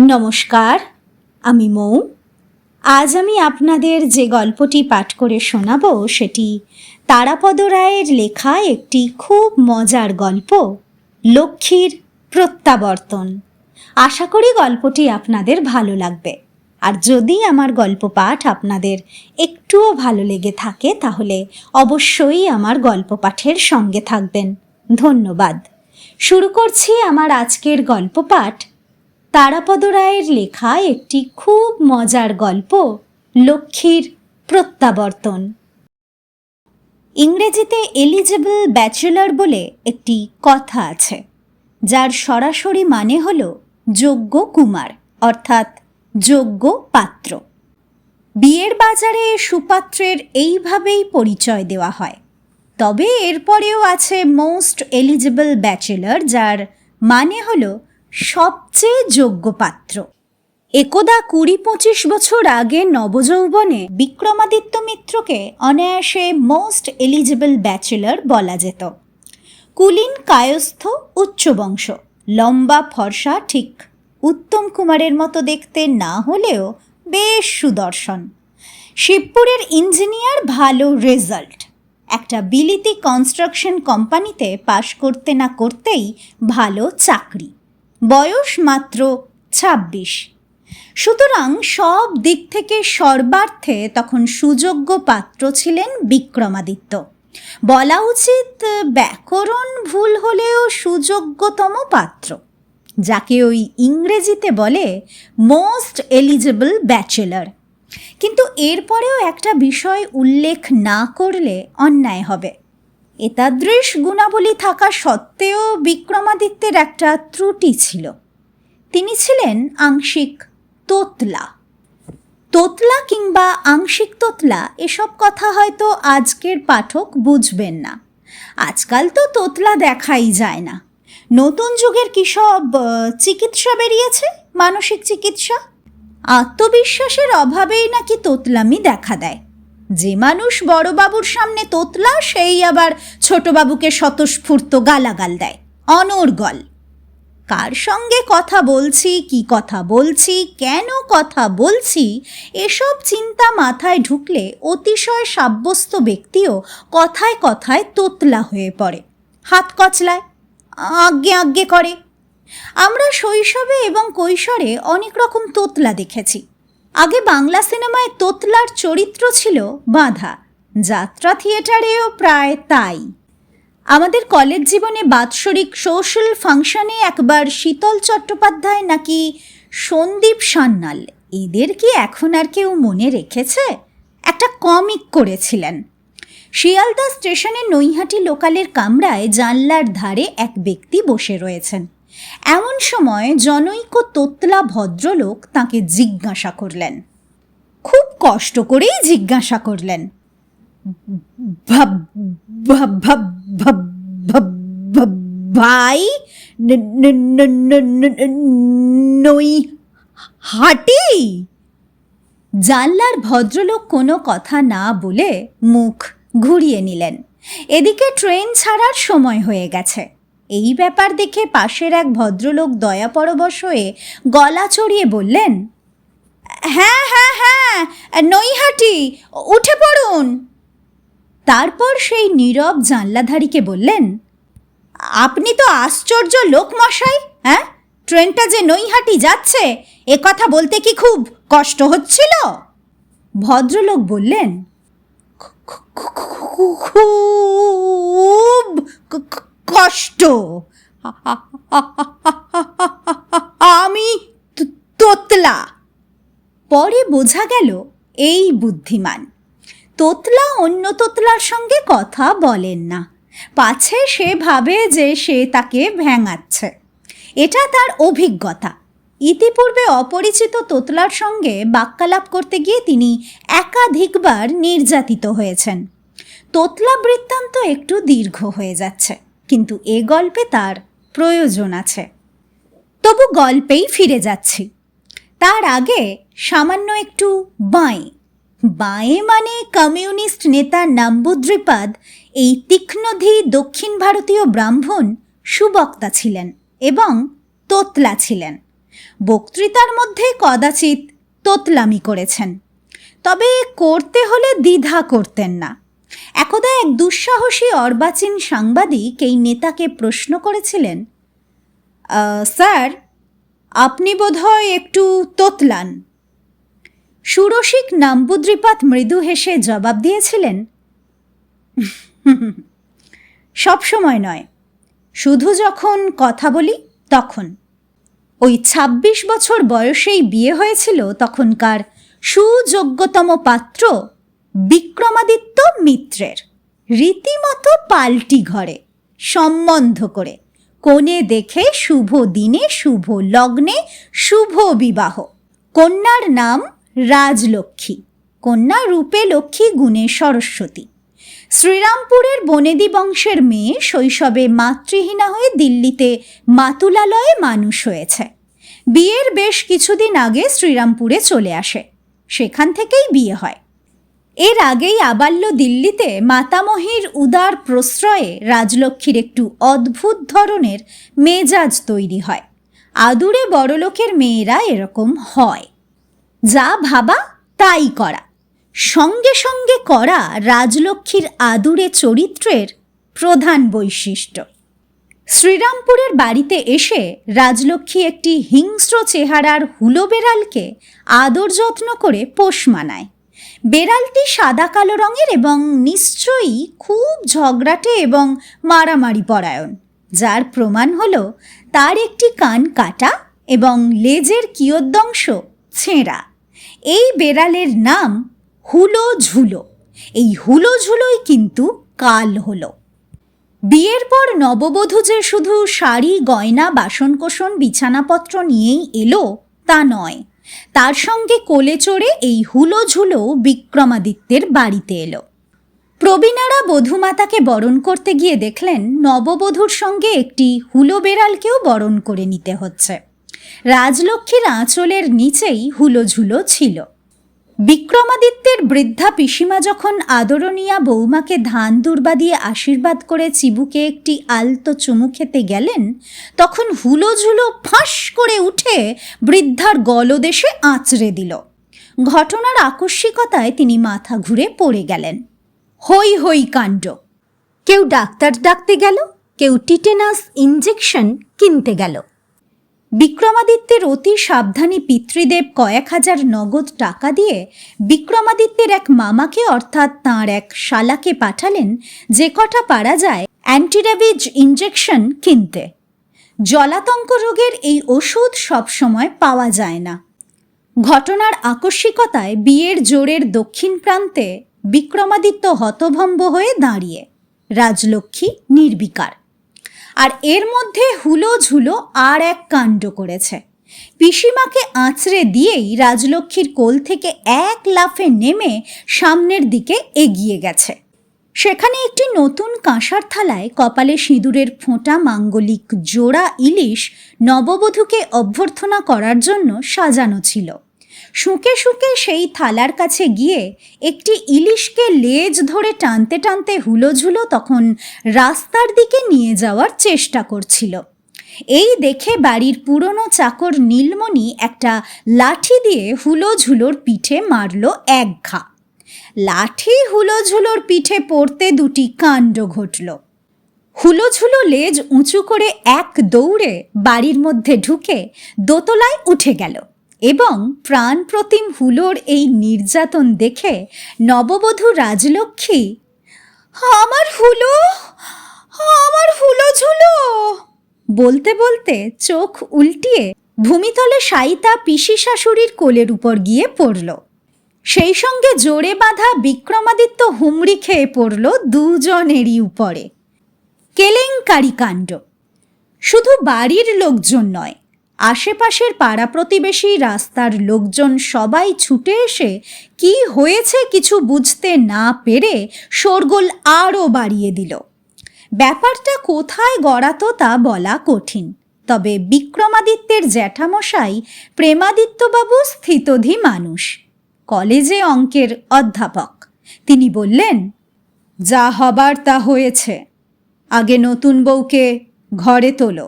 নমস্কার, আমি মৌ। আজ আমি আপনাদের যে গল্পটি পাঠ করে শোনাবো সেটি তারাপদ রায়ের লেখা একটি খুব মজার গল্প, লক্ষ্মীর প্রত্যাবর্তন। আশা করি গল্পটি আপনাদের ভালো লাগবে। আর যদি আমার গল্প পাঠ আপনাদের একটুও ভালো লেগে থাকে তাহলে অবশ্যই আমার গল্প পাঠের সঙ্গে থাকবেন। ধন্যবাদ। শুরু করছি আমার আজকের গল্প পাঠ, তারাপদ রায়ের লেখা একটি খুব মজার গল্প, লক্ষ্মীর প্রত্যাবর্তন। ইংরেজিতে এলিজেবল ব্যাচেলর বলে একটি কথা আছে, যার সরাসরি মানে হল যোগ্য কুমার, অর্থাৎ যোগ্য পাত্র। বিয়ের বাজারে সুপাত্রের এইভাবেই পরিচয় দেওয়া হয়। তবে এরপরেও আছে মোস্ট এলিজেবল ব্যাচেলর, যার মানে হলো সবচেয়ে যোগ্য পাত্র। একদা ২০-২৫ বছর আগে নবযৌবনে বিক্রমাদিত্য মিত্রকে অনায়াসে মোস্ট এলিজেবল ব্যাচেলর বলা যেত। কুলীন কায়স্থ, উচ্চ বংশ, লম্বা ফর্সা, ঠিক উত্তম কুমারের মতো দেখতে না হলেও বেশ সুদর্শন। শিবপুরের ইঞ্জিনিয়ার, ভালো রেজাল্ট। একটা বিলিতি কনস্ট্রাকশন কোম্পানিতে পাশ করতে না করতেই ভালো চাকরি। বয়স মাত্র ২৬। সুতরাং সব দিক থেকে সর্বার্থে তখন সুযোগ্য পাত্র ছিলেন বিক্রমাদিত্য। বলা উচিত ব্যাকরণ ভুল হলেও সুযোগ্যতম পাত্র, যাকে ওই ইংরেজিতে বলে মোস্ট এলিজেবল ব্যাচেলর। কিন্তু এরপরেও একটা বিষয় উল্লেখ না করলে অন্যায় হবে। এতাদৃশ গুণাবলী থাকা সত্ত্বেও বিক্রমাদিত্যের একটা ত্রুটি ছিল। তিনি ছিলেন আংশিক তোতলা। তোতলা কিংবা আংশিক তোতলা এসব কথা হয়তো আজকের পাঠক বুঝবেন না। আজকাল তো তোতলা দেখাই যায় না। নতুন যুগের কী সব চিকিৎসা বেরিয়েছে, মানসিক চিকিৎসা। আত্মবিশ্বাসের অভাবেই নাকি তোতলামি দেখা দেয়। যে মানুষ বড়বাবুর সামনে তোতলা, সেই আবার ছোটবাবুকে স্বতঃস্ফূর্ত গালাগাল দেয়, অনর্গল। কার সঙ্গে কথা বলছি, কি কথা বলছি, কেন কথা বলছি, এসব চিন্তা মাথায় ঢুকলে অতিশয় সাব্যস্ত ব্যক্তিও কথায় কথায় তোতলা হয়ে পড়ে, হাত কচলায়, আজ্ঞে আজ্ঞে করে। আমরা শৈশবে এবং কৈশোরে অনেক রকম তোতলা দেখেছি। আগে বাংলা সিনেমায় তোতলার চরিত্র ছিল বাঁধা, যাত্রা থিয়েটারেও প্রায় তাই। আমাদের কলেজ জীবনে বাৎসরিক সোশ্যাল ফাংশনে একবার শীতল চট্টোপাধ্যায় নাকি সন্দীপ সান্যাল, এদের কি এখন আর কেউ মনে রেখেছে, একটা কমিক করেছিলেন। শিয়ালদা স্টেশনে নৈহাটি লোকালের কামরায় জানলার ধারে এক ব্যক্তি বসে রয়েছেন। এমন সময় জনৈক তোতলা ভদ্রলোক তাকে জিজ্ঞাসা করলেন, খুব কষ্ট করেই জিজ্ঞাসা করলেন, ভাই নৈহাটি? জানলার ভদ্রলোক কোনো কথা না বলে মুখ ঘুরিয়ে নিলেন। এদিকে ট্রেন ছাড়ার সময় হয়ে গেছে। এই ব্যাপার দেখে পাশের এক ভদ্রলোক দয়াপরবশ হয়ে গলা চড়িয়ে বললেন, হ্যাঁ হ্যাঁ হ্যাঁ, নৈহাটি, উঠে পড়ুন। তারপর সেই নীরব জানলাধারীকে বললেন, আপনি তো আশ্চর্য লোক মশাই, হ্যাঁ, ট্রেনটা যে নৈহাটি যাচ্ছে এ কথা বলতে কি খুব কষ্ট হচ্ছিল? ভদ্রলোক বললেন, খুব কষ্ট। আমি তোতলা। পরে বোঝা গেল এই বুদ্ধিমান। তোতলা অন্য তোতলার সঙ্গে কথা বলেন না, পাছে সে ভাবে যে সে তাকে ভেঙাচ্ছে। এটা তার অভিজ্ঞতা। ইতিপূর্বে অপরিচিত তোতলার সঙ্গে বাক্যালাপ করতে গিয়ে তিনি একাধিকবার নির্যাতিত হয়েছেন। তোতলা বৃত্তান্ত একটু দীর্ঘ হয়ে যাচ্ছে, কিন্তু এ গল্পে তার প্রয়োজন আছে। তবু গল্পেই ফিরে যাচ্ছি। তার আগে সামান্য একটু বাঁয়ে। বাঁয়ে মানে কমিউনিস্ট নেতা নাম্বুদ্রিপাদ এই তীক্ষ্ণধী দক্ষিণ ভারতীয় ব্রাহ্মণ সুবক্তা ছিলেন এবং তোতলা ছিলেন। বক্তৃতার মধ্যে কদাচিৎ তোতলামি করেছেন, তবে করতে হলে দ্বিধা করতেন না। একদা এক দুঃসাহসী অর্বাচীন সাংবাদিক এই নেতাকে প্রশ্ন করেছিলেন, স্যার, আপনি বোধহয় একটু তোতলান। সুরসিক নাম্বুদ্রিপাত মৃদু হেসে জবাব দিয়েছিলেন, সবসময় নয়, শুধু যখন কথা বলি তখন। ওই ২৬ বছর বয়সেই বিয়ে হয়েছিল তখনকার সুযোগ্যতম পাত্র বিক্রমাদিত্য মিত্রের। রীতিমতো পাল্টি ঘরে সম্বন্ধ করে কনে দেখে শুভ দিনে শুভ লগ্নে শুভ বিবাহ। কন্যার নাম রাজলক্ষ্মী, কন্যা রূপে লক্ষ্মী, গুণে সরস্বতী। শ্রীরামপুরের বনেদি বংশের মেয়ে, শৈশবে মাতৃহীনা হয়ে দিল্লিতে মাতুলালয়ে মানুষ হয়েছে। বিয়ের বেশ কিছুদিন আগে শ্রীরামপুরে চলে আসে, সেখান থেকেই বিয়ে হয়। এর আগেই আবাল্য দিল্লিতে মাতামহীর উদার প্রশ্রয়ে রাজলক্ষ্মীর একটু অদ্ভুত ধরনের মেজাজ তৈরি হয়। আদুরে বড়লোকের মেয়েরা এরকম হয়, যা ভাবা তাই করা, সঙ্গে সঙ্গে করা রাজলক্ষ্মীর আদুরে চরিত্রের প্রধান বৈশিষ্ট্য। শ্রীরামপুরের বাড়িতে এসে রাজলক্ষ্মী একটি হিংস্র চেহারার হুলো বেড়ালকে আদর যত্ন করে পোষ মানায়। বেড়ালটি সাদা কালো রঙের এবং নিশ্চয়ই খুব ঝগড়াটে এবং মারামারি পরায়ণ, যার প্রমাণ হলো তার একটি কান কাটা এবং লেজের কিয়দংশ ছেঁড়া। এই বেড়ালের নাম হুলো ঝুলো। এই হুলো ঝুলোই কিন্তু কাল হলো। বিয়ের পর নববধূ যে শুধু শাড়ি, গয়না, বাসনকোসন, বিছানাপত্র নিয়েই এলো তা নয়, তার সঙ্গে কোলে চড়ে এই হুলো ঝুলো বিক্রমাদিত্যের বাড়িতে এলো। প্রবীণারা বধূমাতাকে বরণ করতে গিয়ে দেখলেন নববধূর সঙ্গে একটি হুলো বেড়ালকেও বরণ করে নিতে হচ্ছে। রাজলক্ষ্মীর আঁচলের নিচেই হুলো ঝুলো ছিল। বিক্রমাদিত্যের বৃদ্ধা পিসিমা যখন আদরণীয়া বৌমাকে ধান দুর্বা দিয়ে আশীর্বাদ করে চিবুকে একটি আলতো চুমু খেতে গেলেন, তখন হুলো ঝুলো ফাঁস করে উঠে বৃদ্ধার গলদেশে আঁচড়ে দিল। ঘটনার আকস্মিকতায় তিনি মাথা ঘুরে পড়ে গেলেন। হই হই কাণ্ড। কেউ ডাক্তার ডাকতে গেল, কেউ টিটেনাস ইঞ্জেকশন কিনতে গেল। বিক্রমাদিত্যের অতি সাবধানী পিতৃদেব কয়েক হাজার নগদ টাকা দিয়ে বিক্রমাদিত্যের এক মামাকে অর্থাৎ তাঁর এক শালাকে পাঠালেন যে কটা পারা যায় অ্যান্টিরেবিজ ইঞ্জেকশন কিনতে। জলাতঙ্ক রোগের এই ওষুধ সবসময় পাওয়া যায় না। ঘটনার আকস্মিকতায় বিয়ের জোরের দক্ষিণ প্রান্তে বিক্রমাদিত্য হতভম্ব হয়ে দাঁড়িয়ে, রাজলক্ষ্মী নির্বিকার। আর এর মধ্যে হুলো ঝুলো আর এক কাণ্ড করেছে। পিসিমাকে আঁচড়ে দিয়েই রাজলক্ষ্মীর কোল থেকে এক লাফে নেমে সামনের দিকে এগিয়ে গেছে। সেখানে একটি নতুন কাঁসার থালায় কপালে সিঁদুরের ফোঁটা মাঙ্গলিক জোড়া ইলিশ নববধূকে অভ্যর্থনা করার জন্য সাজানো ছিল। শুঁকে শুঁকে সেই থালার কাছে গিয়ে একটি ইলিশকে লেজ ধরে টানতে টানতে হুলোঝুলো তখন রাস্তার দিকে নিয়ে যাওয়ার চেষ্টা করছিল। এই দেখে বাড়ির পুরনো চাকর নীলমণি একটা লাঠি দিয়ে হুলোঝুলোর পিঠে মারল এক ঘা। লাঠি হুলোঝুলোর পিঠে পড়তে দুটি কাণ্ড ঘটল। হুলোঝুলো লেজ উঁচু করে এক দৌড়ে বাড়ির মধ্যে ঢুকে দোতলায় উঠে গেল এবং প্রাণপ্রতিম হুলোর এই নির্যাতন দেখে নববধূ রাজলক্ষ্মী, আমার হুলো, আমার হুলোঝুলো বলতে বলতে চোখ উল্টিয়ে ভূমিতলে শায়িতা পিসি শাশুড়ির কোলের উপর গিয়ে পড়ল। সেই সঙ্গে জোরে বাঁধা বিক্রমাদিত্য হুমড়ি খেয়ে পড়ল দুজনেরই উপরে। কেলেঙ্কারি কাণ্ড। শুধু বাড়ির লোকজন নয়, আশেপাশের পাড়া প্রতিবেশী, রাস্তার লোকজন সবাই ছুটে এসে কি হয়েছে কিছু বুঝতে না পেরে শোরগোল আরও বাড়িয়ে দিল। ব্যাপারটা কোথায় গড়াতো তা বলা কঠিন, তবে বিক্রমাদিত্যের জ্যাঠামশাই প্রেমাদিত্যবাবু স্থিতধী মানুষ, কলেজে অঙ্কের অধ্যাপক। তিনি বললেন, যা হবার তা হয়েছে, আগে নতুন বউকে ঘরে তোলো।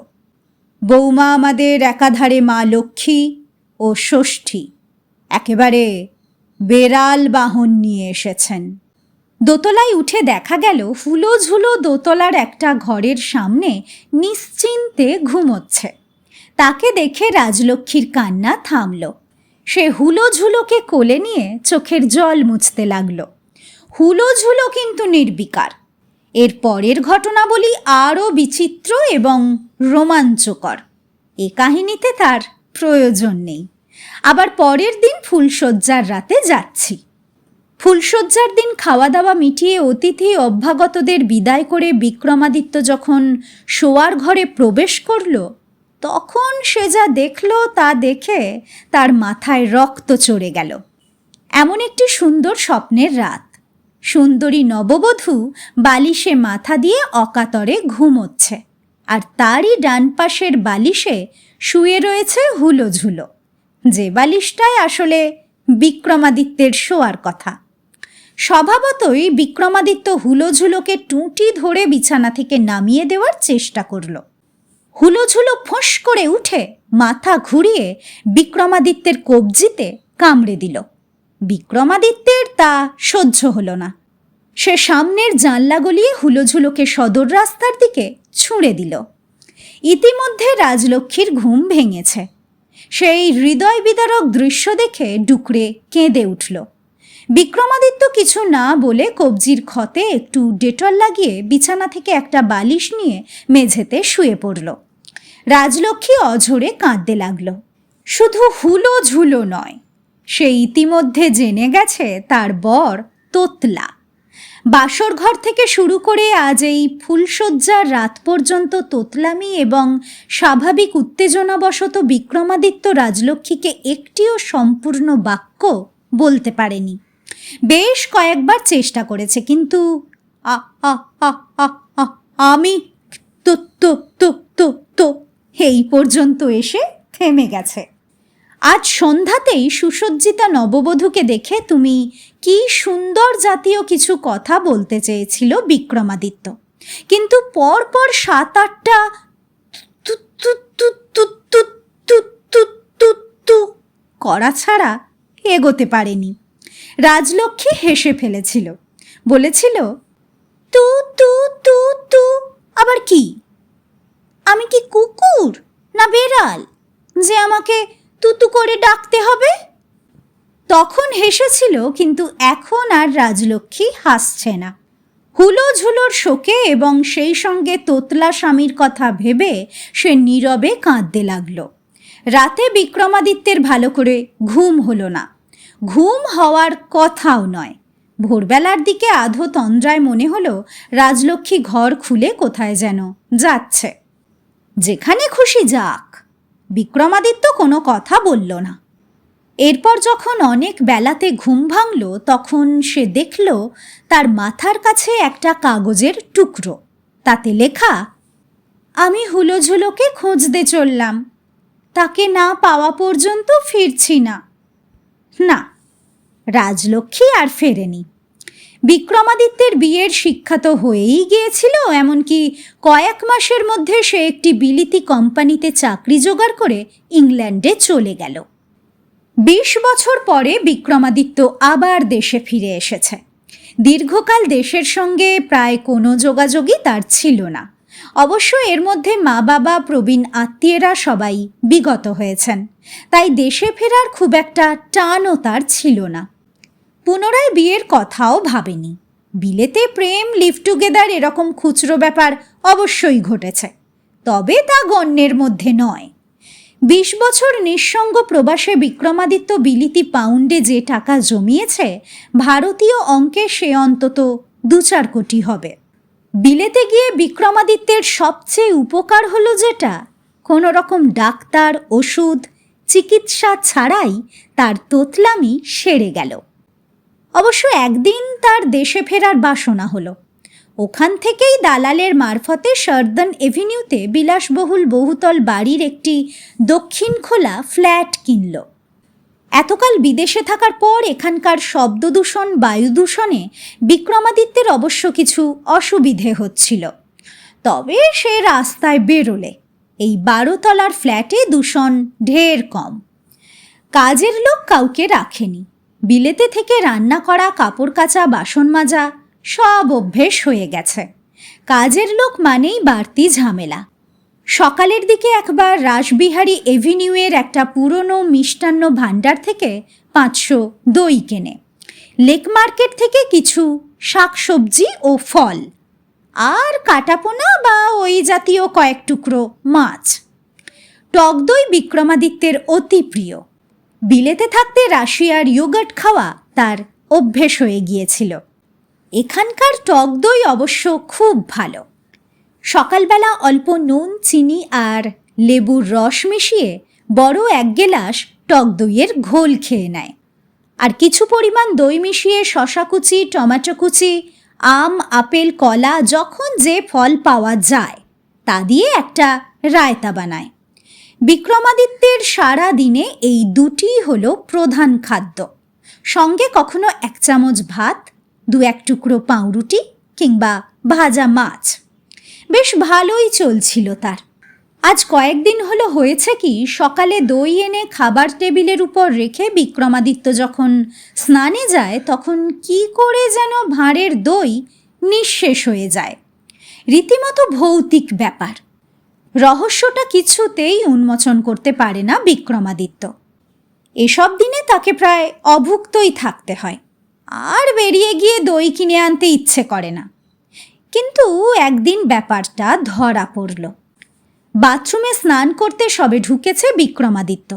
বৌমা আমাদের একাধারে মা লক্ষ্মী ও ষষ্ঠী, একেবারে বেড়াল বাহন নিয়ে এসেছেন। দোতলায় উঠে দেখা গেল হুলো ঝুলো দোতলার একটা ঘরের সামনে নিশ্চিন্তে ঘুমোচ্ছে। তাকে দেখে রাজলক্ষ্মীর কান্না থামল। সে হুলো ঝুলোকে কোলে নিয়ে চোখের জল মুছতে লাগল। হুলো ঝুলো কিন্তু নির্বিকার। এর পরের ঘটনাবলী আরও বিচিত্র এবং রোমাঞ্চকর। এ কাহিনীতে তার প্রয়োজন নেই। আবার পরের দিন ফুলশয্যার রাতে যাচ্ছি। ফুলশয্যার দিন খাওয়া দাওয়া মিটিয়ে অতিথি অভ্যাগতদের বিদায় করে বিক্রমাদিত্য যখন শোয়ার ঘরে প্রবেশ করল, তখন সে যা দেখল তা দেখে তার মাথায় রক্ত চড়ে গেল। এমন একটি সুন্দর স্বপ্নের রাত। সুন্দরী নববধূ বালিশে মাথা দিয়ে অকাতরে ঘুমোচ্ছে, আর তারই ডান পাশের বালিশে শুয়ে রয়েছে হুলো ঝুলো, যে বালিশটায় আসলে বিক্রমাদিত্যের শোয়ার কথা। স্বভাবতই বিক্রমাদিত্য হুলো ঝুলোকে টুঁটি ধরে বিছানা থেকে নামিয়ে দেওয়ার চেষ্টা করল। হুলো ঝুলো ফোঁস করে উঠে মাথা ঘুরিয়ে বিক্রমাদিত্যের কবজিতে কামড়ে দিল। বিক্রমাদিত্যের তা সহ্য হলো না। সে সামনের জানলা গলিয়ে হুলো ঝুলোকে সদর রাস্তার দিকে ছুঁড়ে দিল। ইতিমধ্যে রাজলক্ষ্মীর ঘুম ভেঙেছে। সেই হৃদয় বিদারক দৃশ্য দেখে ডুকরে কেঁদে উঠল। বিক্রমাদিত্য কিছু না বলে কবজির ক্ষতে একটু ডেটল লাগিয়ে বিছানা থেকে একটা বালিশ নিয়ে মেঝেতে শুয়ে পড়ল। রাজলক্ষ্মী অঝরে কাঁদতে লাগল। শুধু হুলো ঝুলো নয়, সে ইতিমধ্যে জেনে গেছে তার বর তোতলা। বাসর ঘর থেকে শুরু করে আজ এই ফুলশয্যার রাত পর্যন্ত তোতলামি এবং স্বাভাবিক উত্তেজনাবশত বিক্রমাদিত্য রাজলক্ষ্মীকে একটিও সম্পূর্ণ বাক্য বলতে পারেনি। বেশ কয়েকবার চেষ্টা করেছে, কিন্তু আমি তো তো তো তো তো এই পর্যন্ত এসে থেমে গেছে। আজ সন্ধ্যাতেই সুসজ্জিতা নববধূকে দেখে তুমি কি সুন্দর জাতীয় কিছু কথা বলতে চেয়েছিল বিক্রমাদিত্য, কিন্তু পরপর 7-8টা করা ছাড়া এগোতে পারেনি। রাজলক্ষ্মী হেসে ফেলেছিল, বলেছিল, তু তু তু তু আবার কি? আমি কি কুকুর না বেড়াল যে আমাকে তুতু করে ডাকতে হবে? তখন হেসেছিল, কিন্তু এখন আর রাজলক্ষ্মী হাসছে না। হুলো ঝুলোর শোকে এবং সেই সঙ্গে তোতলা স্বামীর কথা ভেবে সে নীরবে কাঁদতে লাগল। রাতে বিক্রমাদিত্যের ভালো করে ঘুম হলো না। ঘুম হওয়ার কথাও নয়। ভোরবেলার দিকে আধো তন্দ্রায় মনে হলো রাজলক্ষ্মী ঘর খুলে কোথায় যেন যাচ্ছে। যেখানে খুশি যাক। বিক্রমাদিত্য কোনো কথা বলল না। এরপর যখন অনেক বেলাতে ঘুম ভাঙল, তখন সে দেখল তার মাথার কাছে একটা কাগজের টুকরো। তাতে লেখা, আমি হুলো ঝুলোকে খুঁজতে চললাম, তাকে না পাওয়া পর্যন্ত ফিরছি না। না, রাজলক্ষ্মী আর ফেরেনি। বিক্রমাদিত্যের বিয়ের শিক্ষা তো হয়েই গিয়েছিল, এমনকি কয়েক মাসের মধ্যে সে একটি বিলিতি কোম্পানিতে চাকরি জোগাড় করে ইংল্যান্ডে চলে গেল। 20 বছর পরে বিক্রমাদিত্য আবার দেশে ফিরে এসেছে। দীর্ঘকাল দেশের সঙ্গে প্রায় কোনো যোগাযোগই তার ছিল না। অবশ্য এর মধ্যে মা বাবা, প্রবীণ আত্মীয়রা সবাই বিগত হয়েছেন, তাই দেশে ফেরার খুব একটা টানও তার ছিল না। পুনরায় বিয়ের কথাও ভাবেনি। বিলেতে প্রেম, লিভ টুগেদার এরকম খুচরো ব্যাপার অবশ্যই ঘটেছে, তবে তা গণ্যের মধ্যে নয়। 20 বছর নিঃসঙ্গ প্রবাসে বিক্রমাদিত্য বিলিতি পাউন্ডে যে টাকা জমিয়েছে, ভারতীয় অঙ্কে সে অন্তত 2-4 কোটি হবে। বিলেতে গিয়ে বিক্রমাদিত্যের সবচেয়ে উপকার হলো যেটা, কোনো রকম ডাক্তার, ওষুধ, চিকিৎসা ছাড়াই তার তোতলামি সেরে গেল। অবশ্য একদিন তার দেশে ফেরার বাসনা হলো। ওখান থেকেই দালালের মারফতে সার্দার্ন এভিনিউতে বিলাসবহুল বহুতল বাড়ির একটি দক্ষিণ খোলা ফ্ল্যাট কিনল। এতকাল বিদেশে থাকার পর এখানকার শব্দদূষণ, বায়ুদূষণে বিক্রমাদিত্যের অবশ্য কিছু অসুবিধে হচ্ছিল। তবে সে রাস্তায় বেরোলে এই 12 তলার ফ্ল্যাটে দূষণ ঢের কম। কাজের লোক কাউকে রাখেনি। বিলেতে থেকে রান্না করা, কাপড় কাচা, বাসন মাজা সব অভ্যেস হয়ে গেছে। কাজের লোক মানেই বাড়তি ঝামেলা। সকালের দিকে একবার রাসবিহারী এভিনিউয়ের একটা পুরনো মিষ্টান্ন ভাণ্ডার থেকে 500 দই কেনে, লেক মার্কেট থেকে কিছু শাকসবজি ও ফল, আর কাটাপোনা বা ওই জাতীয় কয়েক টুকরো মাছ। টক দই বিক্রমাদিত্যের অতি প্রিয়। বিলেতে থাকতে রাশিয়ার ইয়োগার্ট খাওয়া তার অভ্যেস হয়ে গিয়েছিল। এখানকার টক দই অবশ্য খুব ভালো। সকালবেলা অল্প নুন, চিনি আর লেবুর রস মিশিয়ে বড় 1 গেলাস টক দইয়ের ঘোল খেয়ে নেয়, আর কিছু পরিমাণ দই মিশিয়ে শসা কুচি, টমেটো কুচি, আম, আপেল, কলা, যখন যে ফল পাওয়া যায় তা দিয়ে একটা রায়তা বানায়। বিক্রমাদিত্যের সারা দিনে এই দুটিই হলো প্রধান খাদ্য। সঙ্গে কখনো 1 চামচ ভাত, 2-1 টুকরো পাউরুটি কিংবা ভাজা মাছ। বেশ ভালোই চলছিল তার। আজ কয়েকদিন হলো হয়েছে কি, সকালে দই এনে খাবার টেবিলের উপর রেখে বিক্রমাদিত্য যখন স্নানে যায় তখন কি করে যেন ভাঁড়ের দই নিঃশেষ হয়ে যায়। রীতিমতো ভৌতিক ব্যাপার। রহস্যটা কিছুতেই উন্মোচন করতে পারে না বিক্রমাদিত্য। এসব দিনে তাকে প্রায় অভুক্তই থাকতে হয়, আর বেরিয়ে গিয়ে দই কিনে আনতে ইচ্ছে করে না। কিন্তু একদিন ব্যাপারটা ধরা পড়ল। বাথরুমে স্নান করতে সবে ঢুকেছে বিক্রমাদিত্য।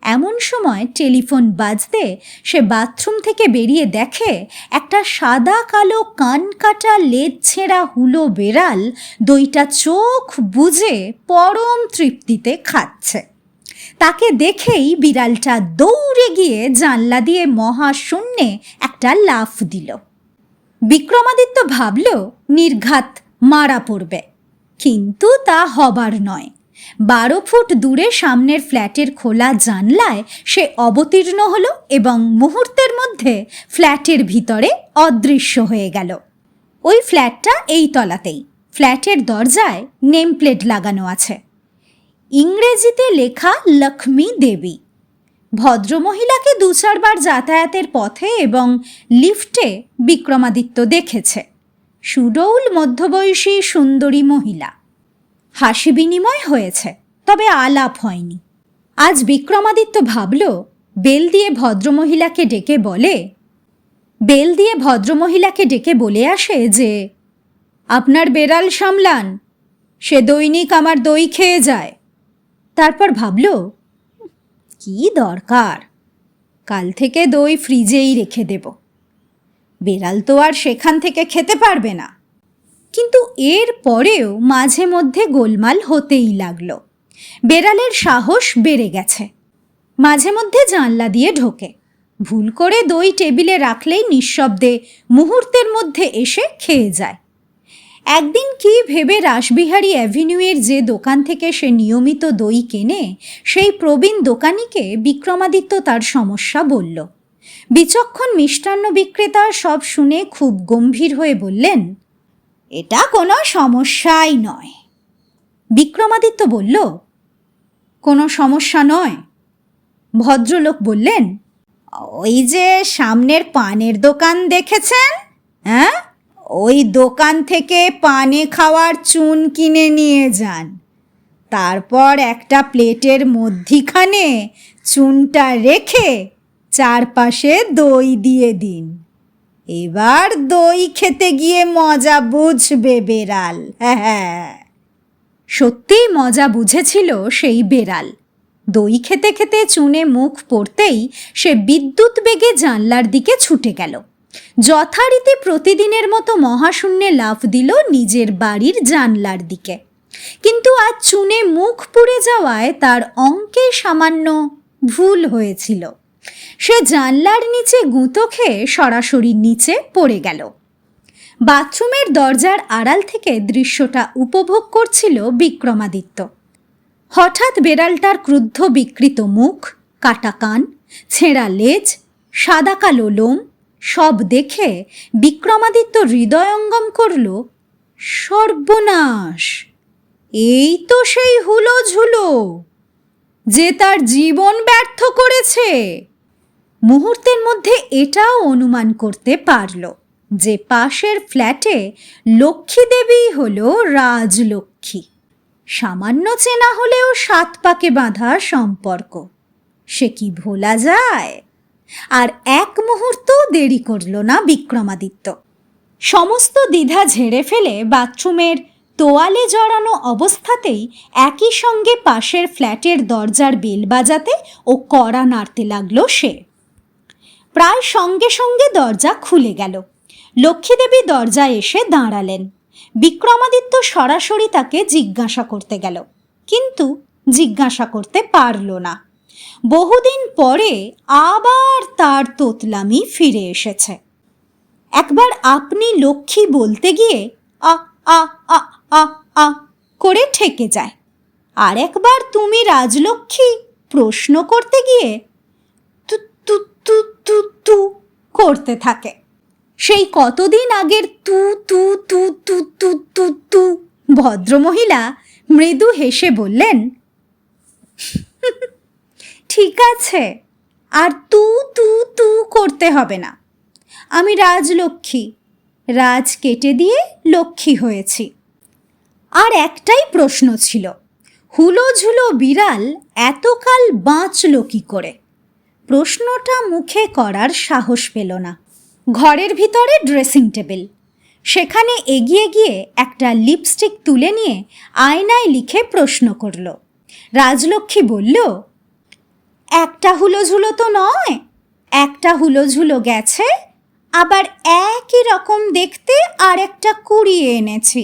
এমন সময় টেলিফোন বাজতে সে বাথরুম থেকে বেরিয়ে দেখে একটা সাদা কালো কান কাটা লেজ ছেঁড়া হুলো বেড়াল দইটা চোখ বুজে পরম তৃপ্তিতে খাচ্ছে। তাকে দেখেই বিড়ালটা দৌড়ে গিয়ে জানলা দিয়ে মহাশূন্যে একটা লাফ দিল। বিক্রমাদিত্য ভাবল নির্ঘাত মারা পড়বে, কিন্তু তা হবার নয়। 12 ফুট দূরে সামনের ফ্ল্যাটের খোলা জানলায় সে অবতীর্ণ হলো এবং মুহূর্তের মধ্যে ফ্ল্যাটের ভিতরে অদৃশ্য হয়ে গেল। ওই ফ্ল্যাটটা এই তলাতেই। ফ্ল্যাটের দরজায় নেম প্লেট লাগানো আছে, ইংরেজিতে লেখা লক্ষ্মী দেবী। ভদ্রমহিলাকে 2-4 বার যাতায়াতের পথে এবং লিফটে বিক্রমাদিত্য দেখেছে। সুডৌল মধ্যবয়সী সুন্দরী মহিলা। হাসি বিনিময় হয়েছে, তবে আলাপ হয়নি। আজ বিক্রমাদিত্য ভাবল বেল দিয়ে ভদ্রমহিলাকে ডেকে বলে আসে যে আপনার বেড়াল সামলান, সে দৈনিক আমার দই খেয়ে যায়। তারপর ভাবল কি দরকার, কাল থেকে দই ফ্রিজেই রেখে দেব, বেড়াল তো আর সেখান থেকে খেতে পারবে না। কিন্তু এর পরেও মাঝে মধ্যে গোলমাল হতেই লাগলো। বেড়ালের সাহস বেড়ে গেছে। মাঝে মধ্যে জানলা দিয়ে ঢোকে, ভুল করে দই টেবিলে রাখলেই নিঃশব্দে মুহূর্তের মধ্যে এসে খেয়ে যায়। একদিন কি ভেবে রাসবিহারী অ্যাভিনিউয়ের যে দোকান থেকে সে নিয়মিত দই কেনে সেই প্রবীণ দোকানিকে বিক্রমাদিত্য তার সমস্যা বলল। বিচক্ষণ মিষ্টান্ন বিক্রেতা সব শুনে খুব গম্ভীর হয়ে বললেন, এটা কোনো সমস্যাই নয়। বিক্রমাদিত্য বলল, কোনো সমস্যা নয়? ভদ্রলোক বললেন, ওই যে সামনের পানের দোকান দেখেছেন, হ্যাঁ, ওই দোকান থেকে পানে খাওয়ার চুন কিনে নিয়ে যান, তারপর একটা প্লেটের মধ্যিখানে চুনটা রেখে চারপাশে দই দিয়ে দিন। এবার দই খেতে গিয়ে মজা বুঝবে বেড়াল। হ্যাঁ, সত্যিই মজা বুঝেছিল সেই বেড়াল। দই খেতে খেতে চুনে মুখ পড়তেই সে বিদ্যুৎ বেগে জানলার দিকে ছুটে গেল। যথারীতি প্রতিদিনের মতো মহাশূন্যে লাফ দিল নিজের বাড়ির জানলার দিকে। কিন্তু আজ চুনে মুখ পুড়ে যাওয়ায় তার অঙ্কে সামান্য ভুল হয়েছিল। সে জানলার নিচে গুঁতো খেয়ে সরাসরি নিচে পড়ে গেল। বাথরুমের দরজার আড়াল থেকে দৃশ্যটা উপভোগ করছিল বিক্রমাদিত্য। হঠাৎ বেড়ালটার ক্রুদ্ধ বিকৃত মুখ, কাটা কান, ছেঁড়া লেজ, সাদা কালো লোম সব দেখে বিক্রমাদিত্য হৃদয়ঙ্গম করল, সর্বনাশ, এই তো সেই হুলো ঝুলো যে তার জীবন ব্যর্থ করেছে। মুহূর্তের মধ্যে এটাও অনুমান করতে পারল যে পাশের ফ্ল্যাটে লক্ষ্মী দেবী হলো রাজলক্ষ্মী। সামান্য চেনা হলেও 7 পাকে বাঁধা সম্পর্ক, সে কি ভোলা যায়? আর এক মুহূর্ত দেরি করল না বিক্রমাদিত্য। সমস্ত দ্বিধা ঝেড়ে ফেলে বাথরুমের তোয়ালে জড়ানো অবস্থাতেই একই সঙ্গে পাশের ফ্ল্যাটের দরজার বেল বাজাতে ও কড়া নাড়তে লাগলো সে। প্রায় সঙ্গে সঙ্গে দরজা খুলে গেল। লক্ষ্মীদেবী দরজায় এসে দাঁড়ালেন। বিক্রমাদিত্য সরাসরি তাকে জিজ্ঞাসা করতে গেল, কিন্তু জিজ্ঞাসা করতে পারল না। বহুদিন পরে আবার তার তোতলামি ফিরে এসেছে। একবার আপনি লক্ষ্মী বলতে গিয়ে আ আ আ আ আ করে ঠেকে যায়, আর একবার তুমি রাজলক্ষ্মী প্রশ্ন করতে গিয়ে তু তু তু তু তু করতে থাকে। সেই কতদিন আগের তু তু তু তু তু তু তু। ভদ্রমহিলা মৃদু হেসে বললেন, ঠিক আছে, আর তু তু তু করতে হবে না। আমি রাজলক্ষ্মী, রাজ কেটে দিয়ে লক্ষ্মী হয়েছি। আর একটাই প্রশ্ন ছিল, হুলো ঝুলো বিড়াল এতকাল বাঁচল কি করে? প্রশ্নটা মুখে করার সাহস পেল না। ঘরের ভিতরে ড্রেসিং টেবিল, সেখানে এগিয়ে গিয়ে একটা লিপস্টিক তুলে নিয়ে আয়নায় লিখে প্রশ্ন করল। রাজলক্ষ্মী বলল, একটা হুলো ঝুলো তো নয়, একটা হুলো ঝুলো গেছে, আবার একই রকম দেখতে আর একটা কুড়িয়ে এনেছি।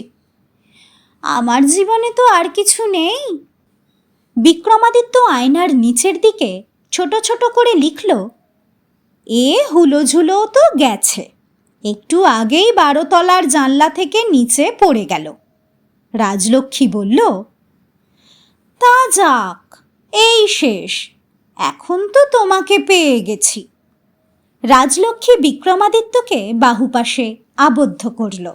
আমার জীবনে তো আর কিছু নেই। বিক্রমাদিত্য আয়নার নিচের দিকে ছোট ছোট করে লিখল, এ হুলো ঝুলো তো গেছে, একটু আগেই 12 তলার জানলা থেকে নিচে পড়ে গেল। রাজলক্ষ্মী বলল, তা যাক, এই শেষ, এখন তো তোমাকে পেয়ে গেছি। রাজলক্ষ্মী বিক্রমাদিত্যকে বাহুপাশে আবদ্ধ করল।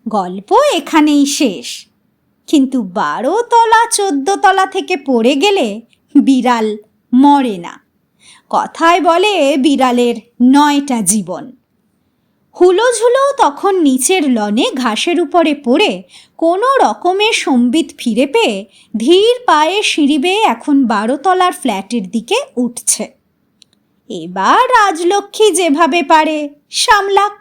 গল্প এখানেই শেষ, কিন্তু 12 তলা 14 তলা থেকে পড়ে গেলে বিড়াল মরে না। কথায় বলে বিড়ালের 9টা জীবন। হুলো ঝুলো তখন নিচের লনে ঘাসের উপরে পড়ে কোনো রকমে সম্বিত ফিরে পেয়ে ধীর পায়ে সিঁড়ি বেয়ে এখন 12 তলার ফ্ল্যাটের দিকে উঠছে। এবার রাজলক্ষ্মী যেভাবে পারে সামলাক।